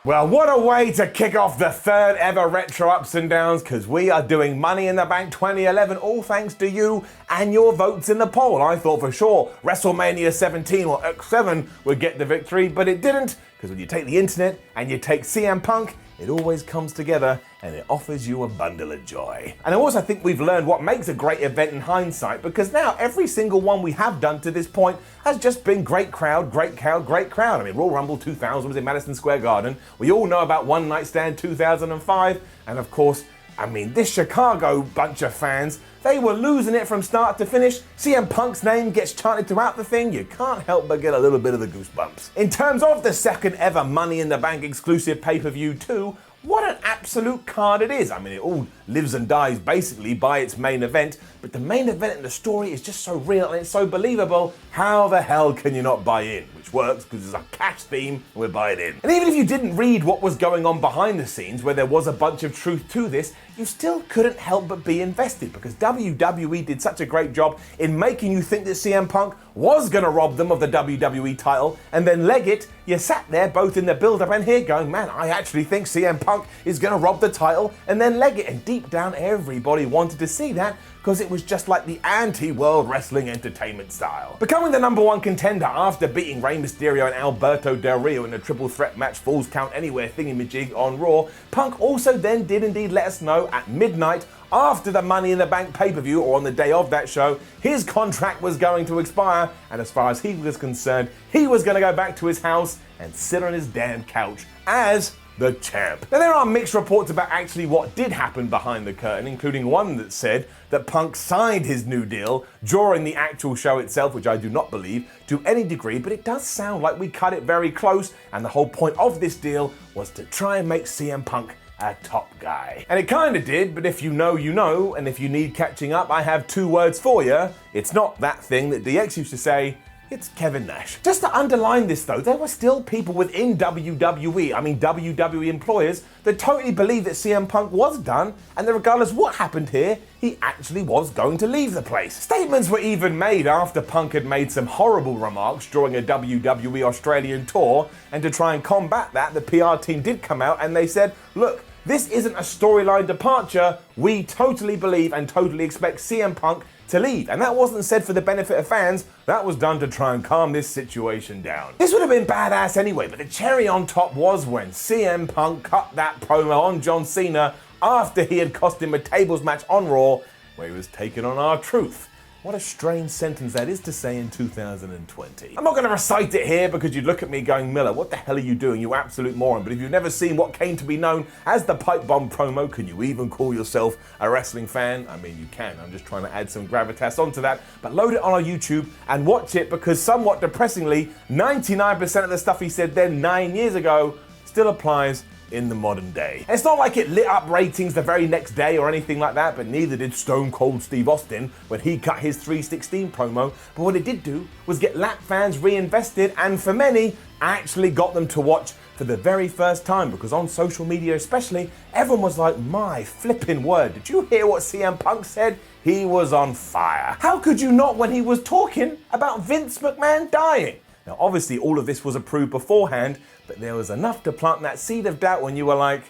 Well, what a way to kick off the third ever Retro Ups and Downs, because we are doing Money in the Bank 2011, all thanks to you and your votes in the poll. I thought for sure WrestleMania 17 or X7 would get the victory, but it didn't, because when you take the internet and you take CM Punk, it always comes together and it offers you a bundle of joy. And I also think we've learned what makes a great event in hindsight, because now every single one we have done to this point has just been great crowd, great crowd, great crowd. I mean, Royal Rumble 2000 was in Madison Square Garden. We all know about One Night Stand 2005. And of course, I mean, this Chicago bunch of fans, they were losing it from start to finish. CM Punk's name gets chanted throughout the thing. You can't help but get a little bit of the goosebumps. In terms of the second ever Money in the Bank exclusive pay-per-view too, what an absolute card it is. I mean, it all lives and dies basically by its main event, but the main event and the story is just so real and it's so believable. How the hell can you not buy in? Which works because it's a cash theme and we're buying in. And even if you didn't read what was going on behind the scenes, where there was a bunch of truth to this, you still couldn't help but be invested, because WWE did such a great job in making you think that CM Punk was going to rob them of the WWE title, and then Leggett, you sat there both in the build-up and here going, man, I actually think CM Punk is going to rob the title, and then Leggett, and deep down everybody wanted to see that, because it was just like the anti-World Wrestling Entertainment style. Becoming the #1 contender after beating Rey Mysterio and Alberto Del Rio in a triple threat match Falls Count Anywhere thingamajig on Raw, Punk also then did indeed let us know at midnight after the Money in the Bank pay-per-view, or on the day of that show, his contract was going to expire, and as far as he was concerned, he was going to go back to his house and sit on his damn couch as the champ. Now, there are mixed reports about actually what did happen behind the curtain, including one that said that Punk signed his new deal during the actual show itself, which I do not believe to any degree, but it does sound like we cut it very close, and the whole point of this deal was to try and make CM Punk a top guy. And it kinda did, but if you know, you know, and if you need catching up, I have 2 words for you. It's not that thing that DX used to say, it's Kevin Nash. Just to underline this though, there were still people within WWE, I mean WWE employers, that totally believed that CM Punk was done, and that regardless what happened here, he actually was going to leave the place. Statements were even made after Punk had made some horrible remarks during a WWE Australian tour, and to try and combat that, the PR team did come out and they said, look, this isn't a storyline departure. We totally believe and totally expect CM Punk to leave. And that wasn't said for the benefit of fans. That was done to try and calm this situation down. This would have been badass anyway, but the cherry on top was when CM Punk cut that promo on John Cena after he had cost him a tables match on Raw, where he was taking on R-Truth. What a strange sentence that is to say in 2020. I'm not going to recite it here because you'd look at me going, Miller, what the hell are you doing, you absolute moron? But if you've never seen what came to be known as the Pipe Bomb promo, can you even call yourself a wrestling fan? I mean, you can. I'm just trying to add some gravitas onto that. But load it on our YouTube and watch it, because somewhat depressingly, 99% of the stuff he said then 9 years ago still applies in the modern day. And it's not like it lit up ratings the very next day or anything like that, but neither did Stone Cold Steve Austin when he cut his 316 promo. But what it did do was get lap fans reinvested, and for many, actually got them to watch for the very first time, because on social media especially, everyone was like, my flipping word, did you hear what CM Punk said? He was on fire. How could you not when he was talking about Vince McMahon dying? Now, obviously, all of this was approved beforehand, but there was enough to plant that seed of doubt when you were like,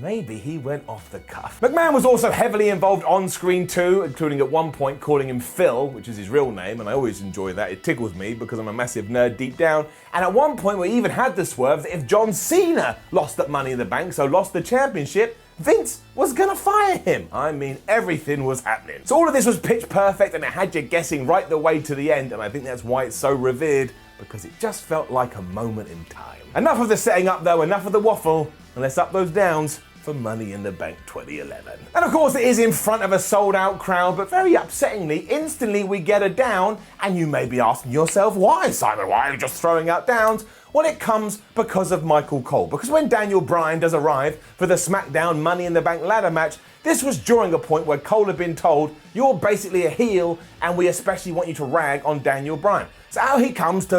maybe he went off the cuff. McMahon was also heavily involved on screen too, including at one point calling him Phil, which is his real name, and I always enjoy that. It tickles me because I'm a massive nerd deep down. And at one point we even had the swerve that if John Cena lost that Money in the Bank, so lost the championship, Vince was gonna fire him. I mean, everything was happening. So all of this was pitch perfect, and it had you guessing right the way to the end, and I think that's why it's so revered, because it just felt like a moment in time. Enough of the setting up though, enough of the waffle, and let's up those downs for Money in the Bank 2011. And of course it is in front of a sold out crowd, but very upsettingly, instantly we get a down, and you may be asking yourself, why, Simon, why are you just throwing out downs? Well, it comes because of Michael Cole. Because when Daniel Bryan does arrive for the SmackDown Money in the Bank ladder match, this was during a point where Cole had been told, you're basically a heel, and we especially want you to rag on Daniel Bryan. So out he comes to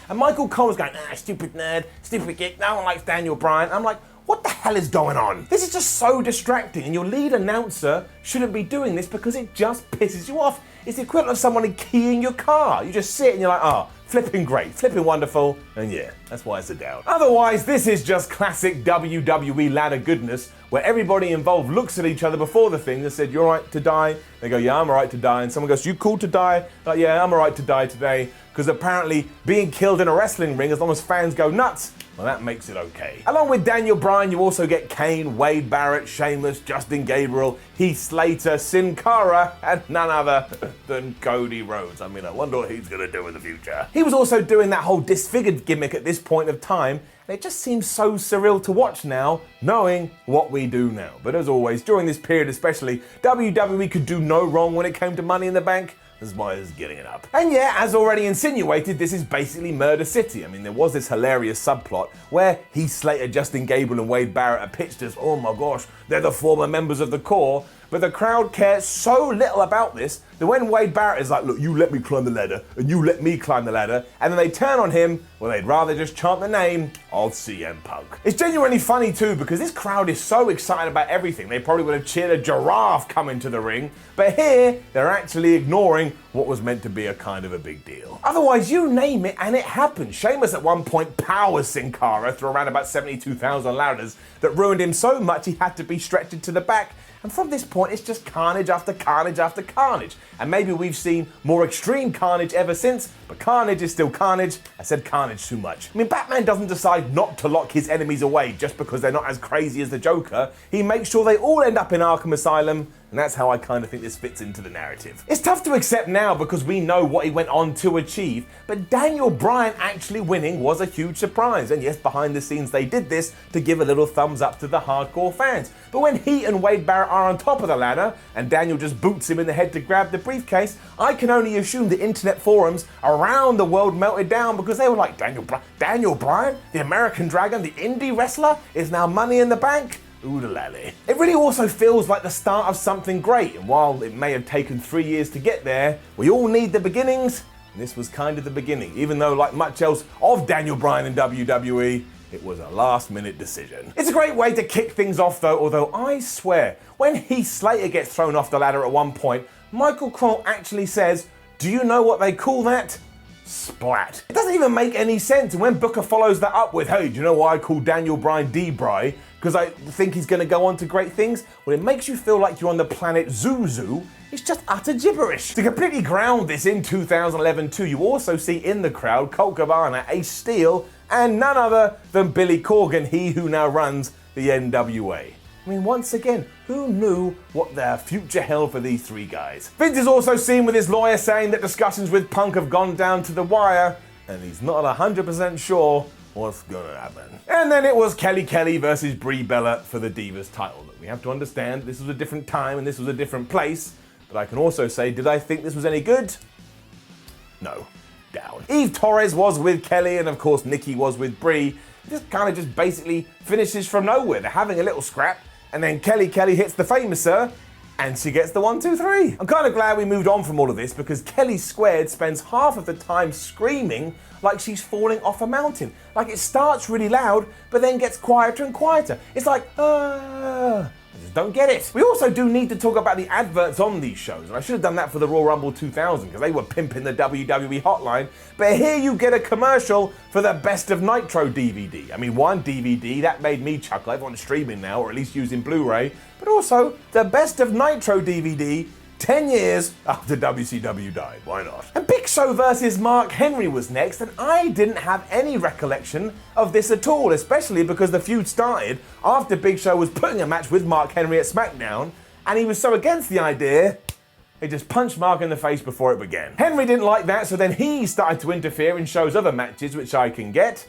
and Michael Cole was going, stupid nerd, stupid geek, no one likes Daniel Bryan. I'm like, what the hell is going on? This is just so distracting, and your lead announcer shouldn't be doing this because it just pisses you off. It's the equivalent of someone keying your car. You just sit and you're like, oh, flipping great, flipping wonderful, and yeah, that's why it's a down. Otherwise, this is just classic WWE ladder goodness, where everybody involved looks at each other before the thing and said, you're all right to die? They go, yeah, I'm all right to die. And someone goes, you cool to die? Like, yeah, I'm all right to die today. Because apparently being killed in a wrestling ring, as long as fans go nuts, well, that makes it okay. Along with Daniel Bryan, you also get Kane, Wade Barrett, Sheamus, Justin Gabriel, Heath Slater, Sin Cara, and none other than Cody Rhodes. I mean, I wonder what he's going to do in the future. He was also doing that whole disfigured gimmick at this point of time, and it just seems so surreal to watch now, knowing what we do now. But as always, during this period especially, WWE could do no wrong when it came to Money in the Bank. That's why it's getting it up. And yeah, as already insinuated, this is basically Murder City. I mean, there was this hilarious subplot where Heath Slater, Justin Gabriel, and Wade Barrett are pitched as, oh my gosh, they're the former members of the Core. But the crowd cares so little about this that when Wade Barrett is like, look, you let me climb the ladder, and you let me climb the ladder, and then they turn on him, well, they'd rather just chant the name of CM Punk. It's genuinely funny too, because this crowd is so excited about everything. They probably would have cheered a giraffe coming to the ring, but here, they're actually ignoring what was meant to be a kind of a big deal. Otherwise, you name it, and it happens. Sheamus at one point powers Sin Cara through around about 72,000 ladders that ruined him so much he had to be stretched to the back. And from this point, it's just carnage after carnage after carnage. And maybe we've seen more extreme carnage ever since, but carnage is still carnage. I said carnage too much. I mean, Batman doesn't decide not to lock his enemies away just because they're not as crazy as the Joker. He makes sure they all end up in Arkham Asylum, and that's how I kind of think this fits into the narrative. It's tough to accept now because we know what he went on to achieve, but Daniel Bryan actually winning was a huge surprise. And yes, behind the scenes they did this to give a little thumbs up to the hardcore fans. But when he and Wade Barrett are on top of the ladder and Daniel just boots him in the head to grab the briefcase, I can only assume the internet forums around the world melted down because they were like, Daniel Bryan, the American Dragon, the indie wrestler, is now Money in the Bank? Oodalally. It really also feels like the start of something great, and while it may have taken 3 years to get there, we all need the beginnings, and this was kind of the beginning, even though like much else of Daniel Bryan in WWE, it was a last-minute decision. It's a great way to kick things off though, although I swear, when Heath Slater gets thrown off the ladder at one point, Michael Cole actually says, do you know what they call that? Splat. It doesn't even make any sense, and when Booker follows that up with, hey, do you know why I call Daniel Bryan D-Bry? Because I think he's going to go on to great things? Well, it makes you feel like you're on the planet Zuzu. It's just utter gibberish. To completely ground this in 2011 too, you also see in the crowd Colt Cabana, Ace Steel, and none other than Billy Corgan, he who now runs the NWA. I mean, once again, who knew what their future held for these three guys? Vince is also seen with his lawyer saying that discussions with Punk have gone down to the wire, and he's not 100% sure what's gonna happen. And then it was Kelly versus Brie Bella for the Divas title. Look, we have to understand this was a different time and this was a different place, but I can also say, did I think this was any good? No. Down. Eve Torres was with Kelly, and of course Nikki was with Brie. This kind of just basically finishes from nowhere. They're having a little scrap, and then Kelly hits the famouser, and she gets the 1, 2, 3. I'm kind of glad we moved on from all of this because Kelly Squared spends half of the time screaming like she's falling off a mountain. Like it starts really loud, but then gets quieter and quieter. It's like, I just don't get it. We also do need to talk about the adverts on these shows, and I should have done that for the Royal Rumble 2000 because they were pimping the WWE hotline, but here you get a commercial for the Best of Nitro DVD. I mean, one DVD, that made me chuckle. Everyone's streaming now, or at least using Blu-ray, but also the Best of Nitro DVD 10 years after WCW died. Why not? And Big Show versus Mark Henry was next, and I didn't have any recollection of this at all, especially because the feud started after Big Show was putting a match with Mark Henry at SmackDown, and he was so against the idea, he just punched Mark in the face before it began. Henry didn't like that, so then he started to interfere in Show's other matches, which I can get.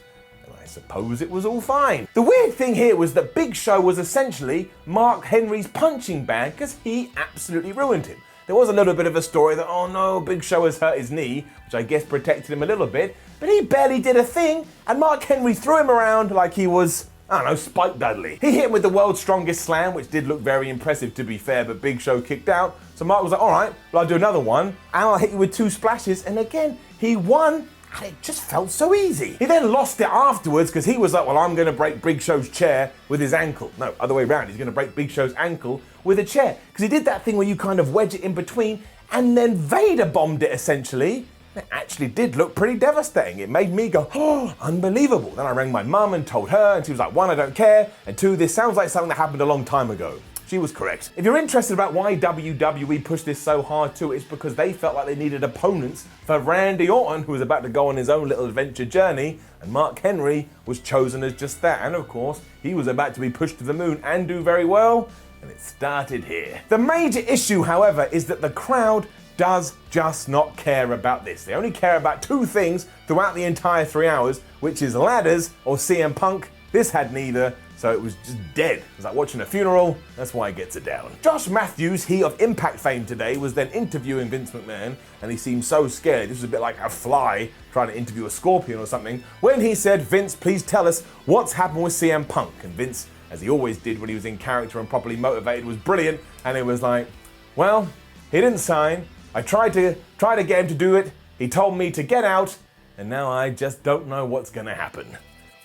I suppose it was all fine. The weird thing here was that Big Show was essentially Mark Henry's punching bag because he absolutely ruined him. There was a little bit of a story that, oh no, Big Show has hurt his knee, which I guess protected him a little bit, but he barely did a thing, and Mark Henry threw him around like he was, I don't know, Spike Dudley. He hit him with the world's strongest slam, which did look very impressive to be fair, but Big Show kicked out. So Mark was like, all right, well, I'll do another one, and I'll hit you with 2 splashes, and again, he won and it just felt so easy. He then lost it afterwards because he was like, well, I'm going to break Big Show's chair with his ankle. No, other way around. He's going to break Big Show's ankle with a chair. Because he did that thing where you kind of wedge it in between and then Vader bombed it essentially. It actually did look pretty devastating. It made me go, oh, unbelievable. Then I rang my mum and told her, and she was like, one, I don't care, and two, this sounds like something that happened a long time ago. She was correct. If you're interested about why WWE pushed this so hard too, it's because they felt like they needed opponents for Randy Orton, who was about to go on his own little adventure journey, and Mark Henry was chosen as just that. And of course, he was about to be pushed to the moon and do very well, and it started here. The major issue, however, is that the crowd does just not care about this. They only care about two things throughout the entire 3 hours, which is ladders or CM Punk. This had neither, so it was just dead. It was like watching a funeral, that's why it gets it down. Josh Matthews, he of Impact fame today, was then interviewing Vince McMahon, and he seemed so scared. This was a bit like a fly trying to interview a scorpion or something, when he said, Vince, please tell us what's happened with CM Punk. And Vince, as he always did when he was in character and properly motivated, was brilliant, and it was like, well, he didn't sign. I tried to get him to do it. He told me to get out, and now I just don't know what's gonna happen.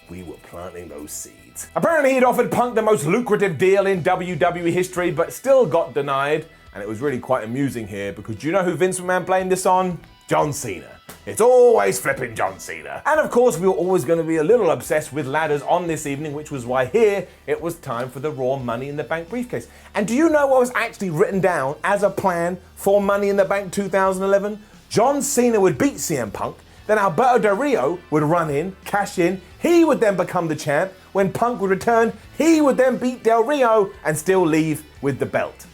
We were planting those seeds. Apparently he'd offered Punk the most lucrative deal in WWE history, but still got denied. And it was really quite amusing here because do you know who Vince McMahon blamed this on? John Cena. It's always flipping John Cena. And of course, we were always going to be a little obsessed with ladders on this evening, which was why here it was time for the Raw Money in the Bank briefcase. And do you know what was actually written down as a plan for Money in the Bank 2011? John Cena would beat CM Punk, then Alberto Del Rio would run in, cash in, he would then become the champ. When Punk would return, he would then beat Del Rio and still leave with the belt.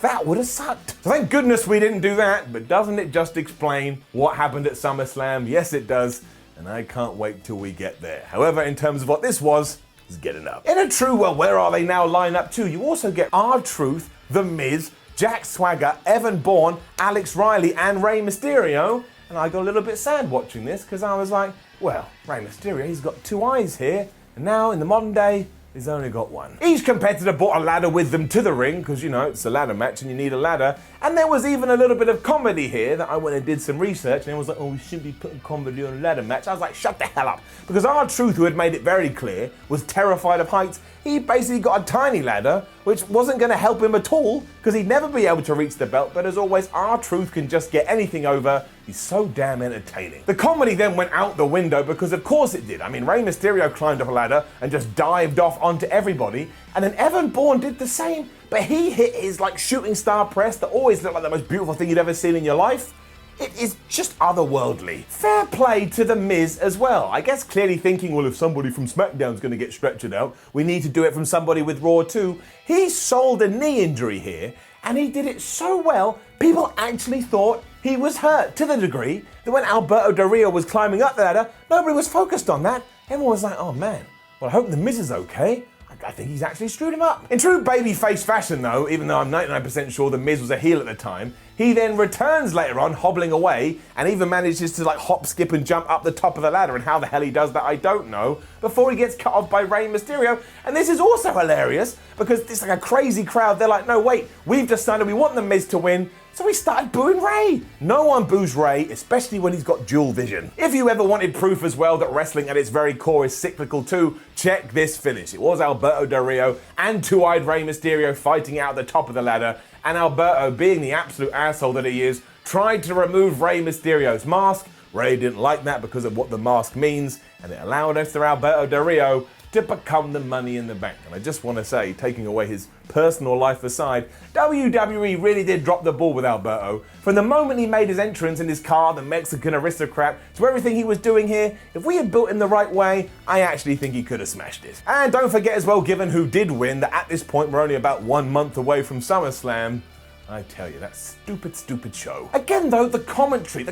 That would have sucked. So thank goodness we didn't do that, but doesn't it just explain what happened at SummerSlam? Yes, it does, and I can't wait till we get there. However, in terms of what this was, it's good enough. In a true, well, where are they now line up to? You also get R-Truth, The Miz, Jack Swagger, Evan Bourne, Alex Riley, and Rey Mysterio. And I got a little bit sad watching this because I was like, well, Rey Mysterio, he's got two eyes here, and now in the modern day, he's only got one. Each competitor brought a ladder with them to the ring because, you know, it's a ladder match and you need a ladder. And there was even a little bit of comedy here that I went and did some research and it was like, oh, we shouldn't be putting comedy on a ladder match. I was like, shut the hell up. Because R-Truth, who had made it very clear, was terrified of heights. He basically got a tiny ladder, which wasn't going to help him at all because he'd never be able to reach the belt. But as always, R-Truth can just get anything over. He's so damn entertaining. The comedy then went out the window because of course it did. I mean, Rey Mysterio climbed up a ladder and just dived off onto everybody. And then Evan Bourne did the same, but he hit his like shooting star press that always looked like the most beautiful thing you'd ever seen in your life. It is just otherworldly. Fair play to The Miz as well. I guess clearly thinking, well, if somebody from SmackDown's going to get stretchered out, we need to do it from somebody with Raw too. He sold a knee injury here, and he did it so well, people actually thought he was hurt to the degree that when Alberto Del Rio was climbing up the ladder, nobody was focused on that. Everyone was like, oh man, well, I hope The Miz is okay. I think he's actually screwed him up. In true babyface fashion though, even though I'm 99% sure The Miz was a heel at the time, he then returns later on hobbling away and even manages to like hop, skip and jump up the top of the ladder, and how the hell he does that I don't know, before he gets cut off by Rey Mysterio. And this is also hilarious because it's like a crazy crowd. They're like, no wait, we've decided we want The Miz to win. So we started booing Rey. No one boos Rey, especially when he's got dual vision. If you ever wanted proof as well that wrestling at its very core is cyclical too, check this finish. It was Alberto Del Rio and two-eyed Rey Mysterio fighting out the top of the ladder, and Alberto, being the absolute asshole that he is, tried to remove Rey Mysterio's mask. Rey didn't like that because of what the mask means, and it allowed Mr. Alberto Del Rio to become the Money in the Bank. And I just want to say, taking away his personal life aside, WWE really did drop the ball with Alberto. From the moment he made his entrance in his car, the Mexican aristocrat, to everything he was doing here, if we had built him the right way, I actually think he could have smashed it. And don't forget as well, given who did win, that at this point we're only about 1 month away from SummerSlam. I tell you, that stupid show. Again though, the commentary.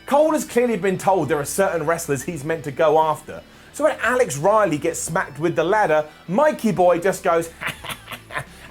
Cole has clearly been told there are certain wrestlers he's meant to go after. So when Alex Riley gets smacked with the ladder, Mikey Boy just goes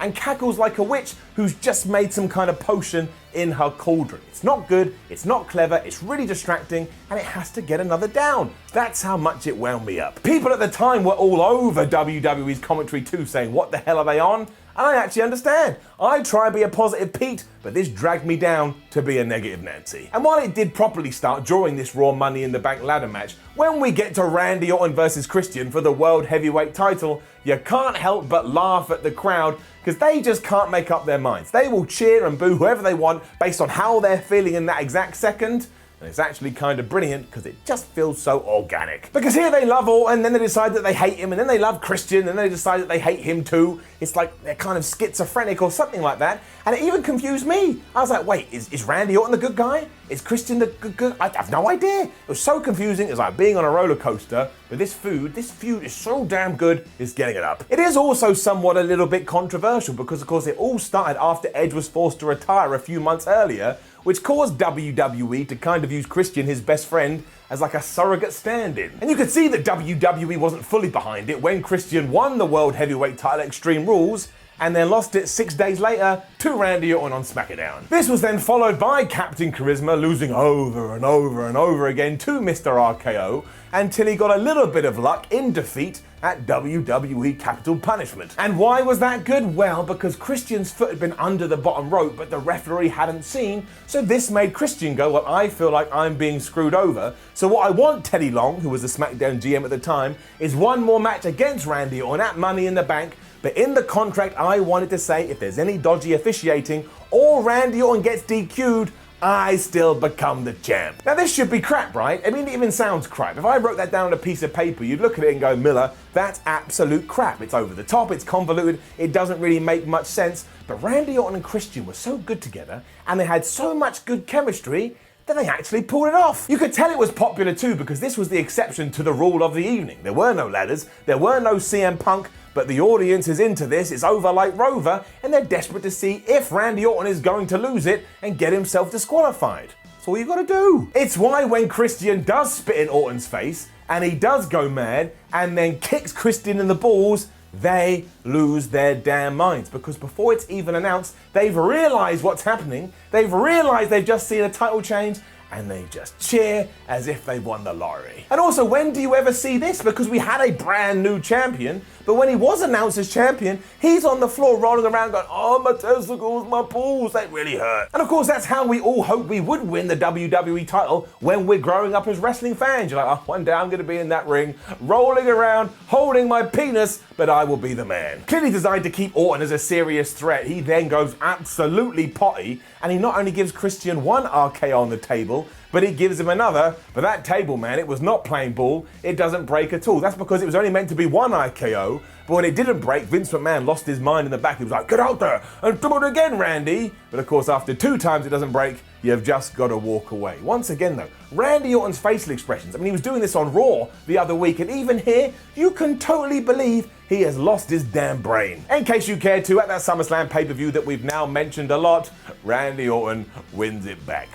and cackles like a witch who's just made some kind of potion in her cauldron. It's not good, it's not clever, it's really distracting, and it has to get another down. That's how much it wound me up. People at the time were all over WWE's commentary too, saying, what the hell are they on? And I actually understand. I try and be a positive Pete, but this dragged me down to be a negative Nancy. And while it did properly start during this Raw Money in the Bank ladder match, when we get to Randy Orton versus Christian for the World Heavyweight title, you can't help but laugh at the crowd because they just can't make up their minds. They will cheer and boo whoever they want based on how they're feeling in that exact second. And it's actually kind of brilliant because it just feels so organic. Because here they love Orton, then they decide that they hate him, and then they love Christian, and then they decide that they hate him too. It's like they're kind of schizophrenic or something like that. And it even confused me. I was like, wait, is Randy Orton the good guy? Is Christian the good? I have no idea. It was so confusing. It was like being on a roller coaster. But this feud is so damn good, it's getting it up. It is also somewhat a little bit controversial because, of course, it all started after Edge was forced to retire a few months earlier, which caused WWE to kind of use Christian, his best friend, as like a surrogate stand-in. And you could see that WWE wasn't fully behind it when Christian won the World Heavyweight title at Extreme Rules and then lost it 6 days later to Randy Orton on SmackDown. This was then followed by Captain Charisma losing over and over and over again to Mr. RKO until he got a little bit of luck in defeat at WWE Capital Punishment. And why was that good? Well, because Christian's foot had been under the bottom rope, but the referee hadn't seen, so this made Christian go, well, I feel like I'm being screwed over, so what I want Teddy Long, who was the SmackDown GM at the time, is one more match against Randy Orton at Money in the Bank, but in the contract I wanted to say if there's any dodgy officiating or Randy Orton gets DQ'd, I still become the champ. Now this should be crap, right? I mean, it even sounds crap. If I wrote that down on a piece of paper, you'd look at it and go, Miller, that's absolute crap. It's over the top, it's convoluted, it doesn't really make much sense. But Randy Orton and Christian were so good together, and they had so much good chemistry, that they actually pulled it off. You could tell it was popular too because this was the exception to the rule of the evening. There were no ladders, there were no CM Punk, but the audience is into this, it's over like Rover, and they're desperate to see if Randy Orton is going to lose it and get himself disqualified. That's all you gotta do. It's why when Christian does spit in Orton's face, and he does go mad, and then kicks Christian in the balls, they lose their damn minds because before it's even announced, they've realized what's happening, they've realized they've just seen a title change, and they just cheer as if they won the lottery. And also, when do you ever see this? Because we had a brand new champion, but when he was announced as champion, he's on the floor rolling around going, oh, my testicles, my balls, they really hurt. And of course, that's how we all hope we would win the WWE title when we're growing up as wrestling fans. You're like, oh, one day I'm gonna be in that ring, rolling around, holding my penis, but I will be the man. Clearly designed to keep Orton as a serious threat, he then goes absolutely potty, and he not only gives Christian one RKO on the table, but he gives him another. But that table, man, it was not playing ball. It doesn't break at all. That's because it was only meant to be one RKO, but when it didn't break, Vince McMahon lost his mind in the back. He was like, get out there and do it again, Randy. But of course, after 2 times it doesn't break, you've just got to walk away. Once again, though, Randy Orton's facial expressions. I mean, he was doing this on Raw the other week, and even here, you can totally believe he has lost his damn brain. In case you care to, at that SummerSlam pay-per-view that we've now mentioned a lot, Randy Orton wins it back.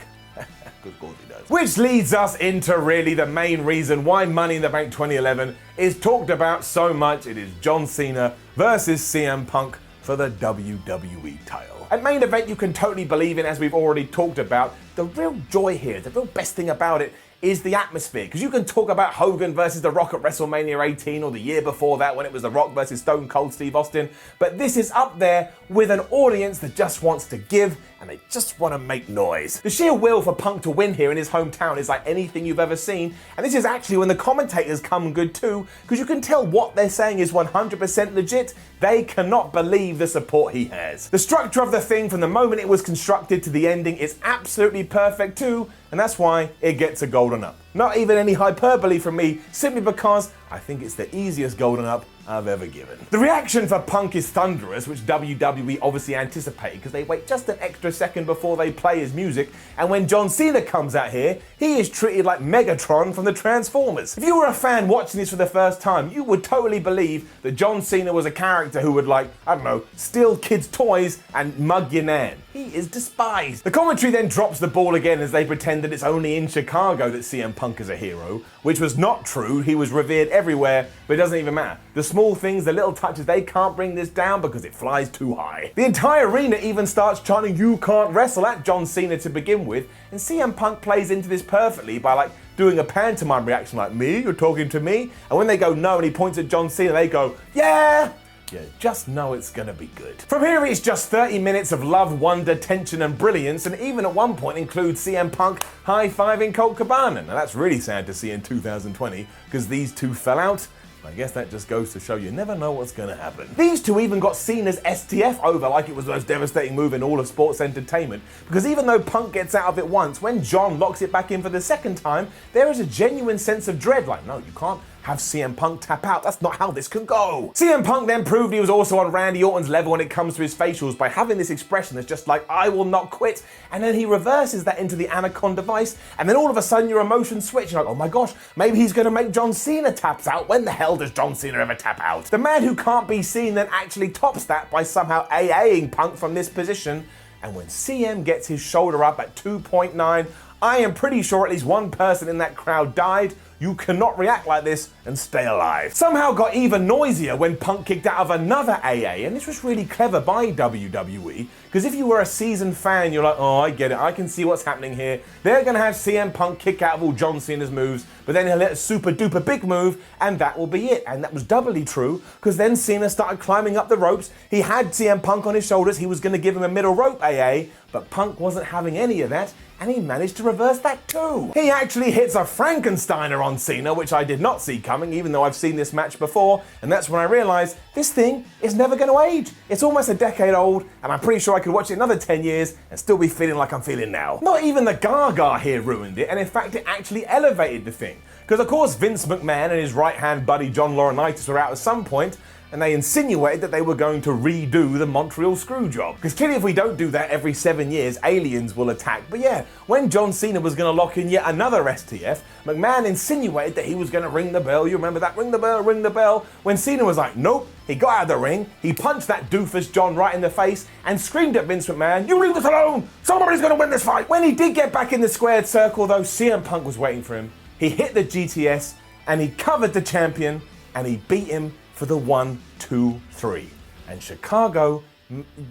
Of course he does. Which leads us into really the main reason why Money in the Bank 2011 is talked about so much. It is John Cena versus CM Punk for the WWE title. At main event, you can totally believe in, as we've already talked about. The real joy here, the real best thing about it is the atmosphere, because you can talk about Hogan versus The Rock at WrestleMania 18 or the year before that when it was The Rock versus Stone Cold Steve Austin, but this is up there with an audience that just wants to give and they just want to make noise. The sheer will for Punk to win here in his hometown is like anything you've ever seen, and this is actually when the commentators come good too, because you can tell what they're saying is 100% legit. They cannot believe the support he has. The structure of the thing from the moment it was constructed to the ending is absolutely perfect too, and that's why it gets a golden up. Not even any hyperbole from me, simply because I think it's the easiest golden up I've ever given. The reaction for Punk is thunderous, which WWE obviously anticipated because they wait just an extra second before they play his music, and when John Cena comes out here, he is treated like Megatron from the Transformers. If you were a fan watching this for the first time, you would totally believe that John Cena was a character who would, like, I don't know, steal kids' toys and mug your nan. He is despised. The commentary then drops the ball again as they pretend that it's only in Chicago that CM Punk is a hero, which was not true. He was revered everywhere, but it doesn't even matter. The small things, the little touches, they can't bring this down because it flies too high. The entire arena even starts chanting, "You can't wrestle," at John Cena to begin with, and CM Punk plays into this perfectly by, like, doing a pantomime reaction like, "Me? You're talking to me?" And when they go no and he points at John Cena, they go, "Yeah, you just know it's gonna be good. From here, it's just 30 minutes of love, wonder, tension, and brilliance, and even at one point includes CM Punk high-fiving Colt Cabana. Now that's really sad to see in 2020, because these two fell out. I guess that just goes to show you never know what's gonna happen. These two even got Cena's STF over like it was the most devastating move in all of sports entertainment, because even though Punk gets out of it once, when John locks it back in for the second time, there is a genuine sense of dread, like, no, you can't have CM Punk tap out. That's not how this can go. CM Punk then proved he was also on Randy Orton's level when it comes to his facials by having this expression that's just like, I will not quit, and then he reverses that into the Anaconda Vice, and then all of a sudden your emotions switch. You're like, oh my gosh, maybe he's gonna make John Cena taps out. When the hell does John Cena ever tap out? The man who can't be seen then actually tops that by somehow AAing Punk from this position, and when CM gets his shoulder up at 2.9, I am pretty sure at least one person in that crowd died. You cannot react like this and stay alive. Somehow got even noisier when Punk kicked out of another AA, and this was really clever by WWE, because if you were a seasoned fan, you're like, oh, I get it, I can see what's happening here. They're gonna have CM Punk kick out of all John Cena's moves, but then he'll hit a super duper big move, and that will be it. And that was doubly true, because then Cena started climbing up the ropes. He had CM Punk on his shoulders, he was gonna give him a middle rope AA, but Punk wasn't having any of that, and he managed to reverse that too. He actually hits a Frankensteiner on Cena, which I did not see coming, even though I've seen this match before, and that's when I realized this thing is never gonna age. It's almost a decade old, and I'm pretty sure I could watch it another 10 years and still be feeling like I'm feeling now. Not even the Gaga here ruined it, and in fact it actually elevated the thing. Because of course Vince McMahon and his right-hand buddy John Laurinaitis were out at some point, and they insinuated that they were going to redo the Montreal Screwjob. Because clearly if we don't do that every 7 years, aliens will attack. But yeah, when John Cena was gonna lock in yet another STF, McMahon insinuated that he was gonna ring the bell. You remember that? Ring the bell, ring the bell. When Cena was like, nope, he got out of the ring, he punched that doofus John right in the face and screamed at Vince McMahon, you leave this alone, somebody's gonna win this fight. When he did get back in the squared circle though, CM Punk was waiting for him. He hit the GTS and he covered the champion and he beat him for the 1, 2, 3. And Chicago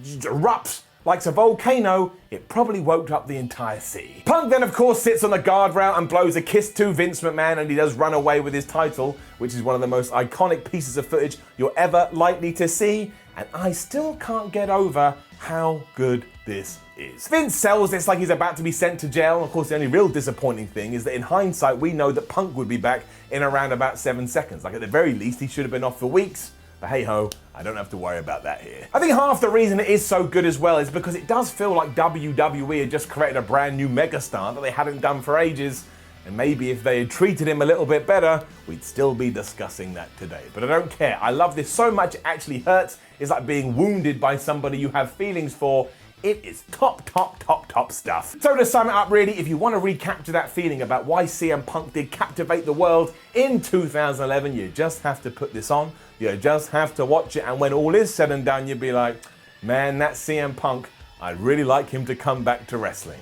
erupts like a volcano. It probably woke up the entire sea. Punk then of course sits on the guardrail and blows a kiss to Vince McMahon, and he does run away with his title, which is one of the most iconic pieces of footage you're ever likely to see. And I still can't get over how good this is. Vince sells this like he's about to be sent to jail. Of course, the only real disappointing thing is that in hindsight, we know that Punk would be back in around about 7 seconds. Like at the very least, he should have been off for weeks. But hey ho, I don't have to worry about that here. I think half the reason it is so good as well is because it does feel like WWE had just created a brand new megastar that they hadn't done for ages. And maybe if they had treated him a little bit better, we'd still be discussing that today. But I don't care. I love this so much it actually hurts. It's like being wounded by somebody you have feelings for. It is top stuff. So to sum it up really, if you want to recapture that feeling about why CM Punk did captivate the world in 2011, you just have to put this on. You just have to watch it, and when all is said and done, you'll be like, man, that's CM Punk. I'd really like him to come back to wrestling.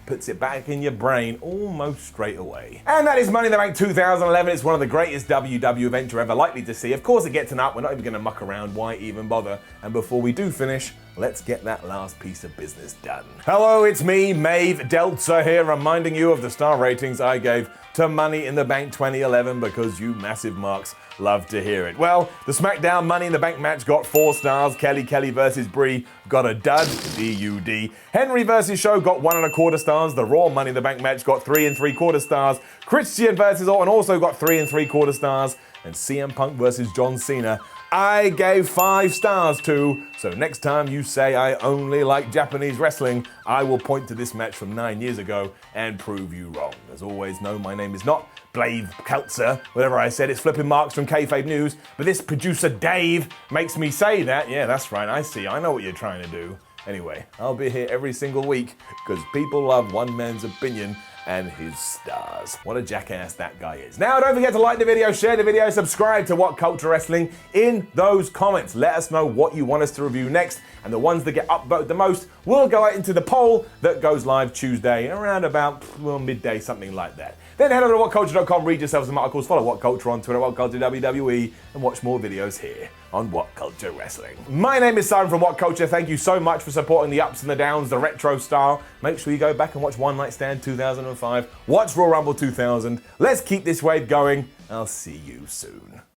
Puts it back in your brain almost straight away. And that is Money in the Bank 2011. It's one of the greatest WWE events you're ever likely to see. Of course it gets an up, we're not even gonna muck around, why even bother? And before we do finish, let's get that last piece of business done. Hello, it's me, Maeve Deltzer here, reminding you of the star ratings I gave to Money in the Bank 2011 because you massive marks love to hear it. Well, the SmackDown Money in the Bank match got 4 stars. Kelly versus Brie got a dud, D-U-D. Henry versus Show got 1.25 stars. The Raw Money in the Bank match got 3.75 stars. Christian versus Orton also got 3.75 stars. And CM Punk versus John Cena, I gave 5 stars to. So next time you say I only like Japanese wrestling, I will point to this match from 9 years ago and prove you wrong. As always, no, my name is not Blave Keltzer, whatever I said, it's flipping marks from Kayfabe News, but this producer Dave makes me say that. Yeah, that's right, I know what you're trying to do. Anyway, I'll be here every single week because people love one man's opinion and his stars. What a jackass that guy is. Now, don't forget to like the video, share the video, subscribe to What Culture Wrestling in those comments. Let us know what you want us to review next, and the ones that get upvoted the most will go out into the poll that goes live Tuesday around about, well, midday, something like that. Then head over to whatculture.com, read yourselves some articles, follow What Culture on Twitter, What Culture WWE, and watch more videos here on What Culture Wrestling. My name is Simon from What Culture. Thank you so much for supporting the ups and the downs, the retro style. Make sure you go back and watch One Night Stand 2005, watch Royal Rumble 2000. Let's keep this wave going. I'll see you soon.